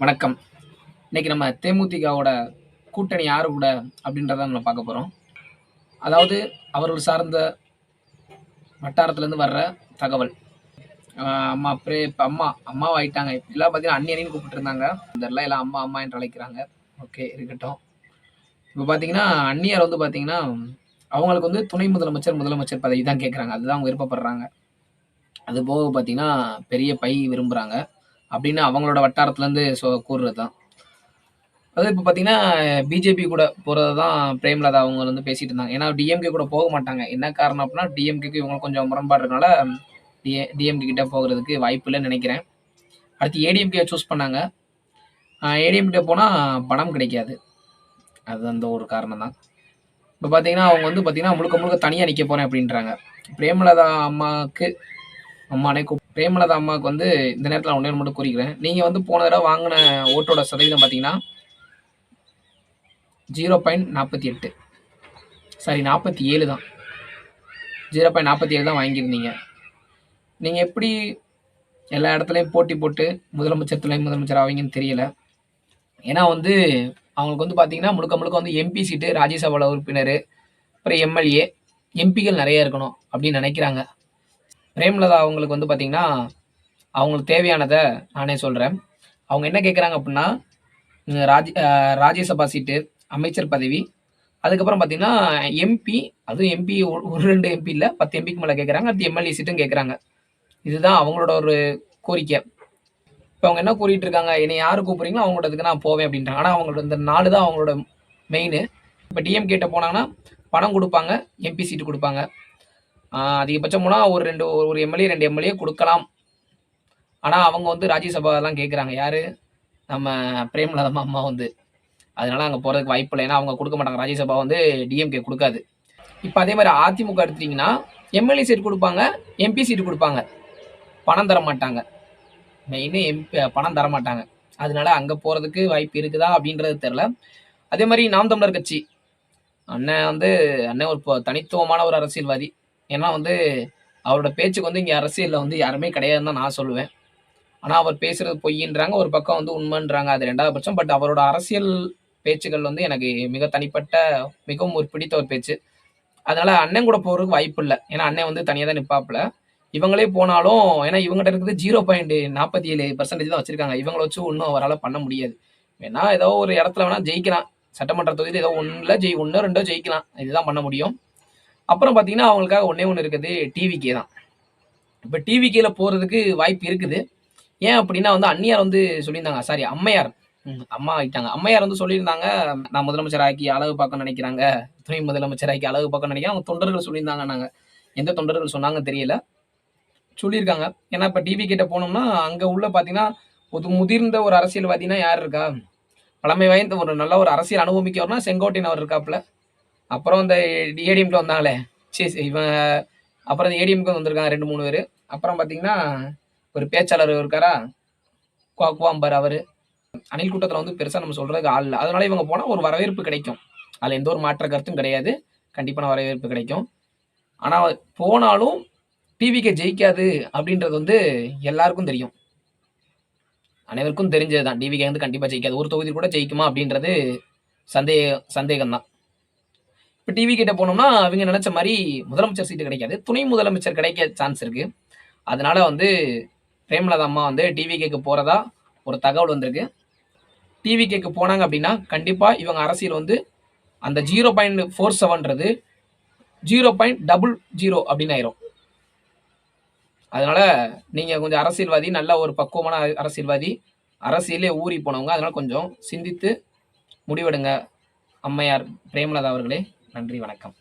வணக்கம். இன்னைக்கு நம்ம தேமுதிகவோட கூட்டணி யாரு கூட அப்படின்றத நம்ம பார்க்க போறோம். அதாவது அவர்கள் சார்ந்த வட்டாரத்திலேருந்து வர்ற தகவல். அம்மா இப்ப அம்மாவாயிட்டாங்க. இப்படிலாம் பார்த்தீங்கன்னா அண்ணி அண்ணின்னு கூப்பிட்டுருந்தாங்க. இதெல்லாம் எல்லாம் அம்மா அம்மா என்று அழைக்கிறாங்க. ஓகே இருக்கட்டும். இப்போ பார்த்தீங்கன்னா அண்ணியார் வந்து பார்த்தீங்கன்னா, அவங்களுக்கு வந்து துணை முதலமைச்சர், முதலமைச்சர் பதவி தான் கேட்குறாங்க. அதுதான் அவங்க விருப்பப்படுறாங்க. அது போக பார்த்தீங்கன்னா, பெரிய பை விரும்புறாங்க. அப்படின்னு அவங்களோட வட்டாரத்திலேருந்து கூறுறது தான். அதாவது இப்ப பார்த்தீங்கன்னா, பிஜேபி கூட போறது தான் பிரேமலதா அவங்க வந்து பேசிட்டு இருந்தாங்க. ஏன்னா டிஎம்கே கூட போக மாட்டாங்க. என்ன காரணம் அப்டின்னா, டிஎம்கேக்கு இவங்களுக்கு கொஞ்சம் முரண்பாடு இருக்கனால, டிஎம்கே கிட்ட போகறதுக்கு வாய்ப்பு இல்லன்னு நெனைக்கிறேன். அடுத்து ஏடிஎம்கே சூஸ் பண்ணாங்க. ஏடிஎம்கே போனா பணம் கிடைக்காது. அது அந்த ஒரு காரணம் தான். இப்ப பார்த்தீங்கன்னா, அவங்க வந்து பார்த்தீங்கன்னா, முழுக்க முழுக்க தனியா நிக்க போறேன் அப்டின்றாங்க. பிரேமலதா அம்மாக்கு அம்மானே பிரேமலதா அம்மாவுக்கு வந்து இந்த நேரத்தில ஒண்ணே ஒண்ணு மட்டும் கூறிக்கிறேன். நீங்க வந்து போன தடவ வாங்குன ஓட்டோட சதவீதம் பார்த்தீங்கன்னா 0.48 சாரி 47 தான். 0.47 தான் வாங்கியிருந்தீங்க. நீங்க எப்படி எல்லா இடத்துலயும் போட்டி போட்டு முதலமைச்சர், துணை முதலமைச்சர் ஆவீங்கன்னு தெரியல. ஏன்னா வந்து அவங்களுக்கு வந்து பார்த்தீங்கன்னா, முழுக்க முழுக்க வந்து எம்பி சீட்டு, ராஜ்யசபால உறுப்பினரு, அப்புறம் எம்எல்ஏ, எம்பிக்கள் நெறைய இருக்கணும் அப்படின்னு நெனைக்கிறாங்க. பிரேமலதா அவங்களுக்கு வந்து பார்த்தீங்கன்னா, அவங்களுக்கு தேவையானத நானே சொல்றேன். அவங்க என்ன கேட்குறாங்க அப்படின்னா, ராஜ்யசபா சீட்டு, அமைச்சர் பதவி, அதுக்கப்புறம் பார்த்தீங்கன்னா, எம்பி அதுவும் எம்பி 1, 2 எம்பி இல்ல 10 எம்பிக்கு மேல கேட்குறாங்க. அடுத்து எம்எல்ஏ சீட்டும் கேட்குறாங்க. இதுதான் அவங்களோட ஒரு கோரிக்கை. இப்ப அவங்க என்ன கூறிட்டு இருக்காங்க, என்னைய யாரு கூப்பிடுறீங்களோ அவங்களோடதுக்கு நான் போவேன் அப்படின்ட்டாங்க. ஆனா அவங்களோட இந்த 4 தான் அவங்களோட மெயினு. இப்ப டிஎம்கே கிட்ட போனாங்கன்னா, பணம் குடுப்பாங்க, எம்பி சீட் குடுப்பாங்க. அதிகபட்சம் போனா ஒரு எம்எல்ஏ, 2 எம்எல்ஏ குடுக்கலாம். ஆனா அவங்க வந்து ராஜ்யசபாலாம் கேட்குறாங்க. யாரு? நம்ம பிரேமலதா அம்மா வந்து. அதனால அங்க போறதுக்கு வாய்ப்பு இல்ல. ஏன்னா அவங்க குடுக்க மாட்டாங்க. ராஜ்யசபா வந்து டிஎம்கே குடுக்காது. இப்ப அதே மாரி அதிமுக எடுத்துட்டீங்கன்னா, எம்எல்ஏ சீட் குடுப்பாங்க, எம்பி சீட் குடுப்பாங்க. பணம் தர மாட்டாங்க. மெயினு பணம் தரமாட்டாங்க. அதனால அங்க போறதுக்கு வாய்ப்பு இருக்குதா அப்படின்றது தெரியல. அதே மாரி நாம் தமிழர் கட்சி. அண்ணன் ஒரு தனித்துவமான ஒரு அரசியல்வாதி. ஏன்னா வந்து அவரோட பேச்சுக்கு வந்து இங்க அரசியல்ல வந்து யாருமே கிடையாதுன்னு தான் நான் சொல்லுவேன். ஆனா அவர் பேசுறது பொய்யின்றாங்க. ஒரு பக்கம் வந்து உண்மைன்றாங்க. அது 2வது பட்சம். பட் அவரோட அரசியல் பேச்சுக்கள் வந்து எனக்கு மிக தனிப்பட்ட மிகவும் ஒரு பிடித்த ஒரு பேச்சு. அதனால அண்ணன் கூட போறதுக்கு வாய்ப்பு இல்ல. ஏன்னா அண்ணன் வந்து தனியா தான் நிப்பாப்புல. இவங்களே போனாலும் ஏன்னா இவங்கட்ட இருக்கிறது 0.47% தான் வச்சிருக்காங்க. இவங்கள வச்சு ஒண்ணும் அவரால பண்ண முடியாது. வேணா ஏதோ ஒரு இடத்துல வேணா ஜெயிக்கலாம். சட்டமன்ற தொகுதியில ஏதோ 1, 2 ஜெயிக்கலாம். இதுதான் பண்ண முடியும். அப்புறம் பார்த்தீங்கன்னா, அவங்களுக்காக ஒண்ணே ஒண்ணு இருக்குது. டிவிகே தான். இப்ப டிவிகேல போறதுக்கு வாய்ப்பு இருக்குது. ஏன் அப்படின்னா வந்து அண்ணியார் வந்து சொல்லியிருந்தாங்க. சாரி அம்மையார். அம்மா ஆயிட்டாங்க. அம்மையார் வந்து சொல்லியிருந்தாங்க, நான் முதலமைச்சர் ஆக்கி அழகு பார்க்கணும்னு நெனைக்கிறாங்க. துணை முதலமைச்சர் ஆக்கி அழகு பார்க்கணும்னு நெனைக்கிறேன். அவங்க தொண்டர்கள் சொல்லியிருந்தாங்கன்னாங்க. எந்த தொண்டர்கள் சொன்னாங்கன்னு தெரியல. சொல்லியிருக்காங்க. ஏன்னா இப்ப டிவி கிட்ட போனோம்னா, அங்க உள்ள பார்த்தீங்கன்னா, ஒரு முதிர்ந்த ஒரு அரசியல்வாதின்னா யார் இருக்கா? பழமை வாய்ந்த ஒரு நல்ல ஒரு அரசியல் அனுபவமிக்கவர்னா செங்கோட்டையன் அவர் இருக்காப்புல. அப்புறம் இந்த ஏடிஎம்கே வந்தாங்களே, இவன் அப்புறம் இந்த ஏடிஎம்கே வந்திருக்காங்க 2, 3 பேரு. அப்புறம் பார்த்தீங்கன்னா, ஒரு பேச்சாளர் இருக்காரா? குவாம்பார் அவரு. அணில் கூட்டத்துல வந்து பெருசா நம்ம சொல்றதுக்கு ஆள் இல்ல. அதனால இவங்க போனா ஒரு வரவேற்பு கிடைக்கும். அதுல எந்த ஒரு மாற்று கருத்தும் கிடையாது. கண்டிப்பான வரவேற்பு கிடைக்கும். ஆனா போனாலும் டிவிகே ஜெயிக்காது அப்படின்றது வந்து எல்லாருக்கும் தெரியும். அனைவருக்கும் தெரிஞ்சது தான். டிவிகே வந்து கண்டிப்பா ஜெயிக்காது. ஒரு தொகுதி கூட ஜெயிக்குமா அப்படின்றது சந்தேகம் தான். இப்ப டிவி கிட்ட போனோம்னா, அவங்க நெனச்ச மாரி முதலமைச்சர் சீட்டு கிடைக்காது. துணை முதலமைச்சர் கிடைக்க சான்ஸ் இருக்கு. அதனால வந்து பிரேமலதா அம்மா வந்து டிவிகேக்கு போறதா ஒரு தகவல் வந்திருக்கு. டிவிகேக்கு போனாங்க அப்படின்னா, கண்டிப்பா இவங்க அரசியல் வந்து அந்த 0.47ன்றது 0.00 அப்படின்னு ஆயிரும். அதனால நீங்க கொஞ்சம் அரசியல்வாதி, நல்ல ஒரு பக்குவமான அரசியல்வாதி, அரசியலே ஊறி போனவங்க. அதனால கொஞ்சம் சிந்தித்து முடிவெடுங்க. அம்மையார் பிரேமலதா அவர்களே. நன்றி, வணக்கம்.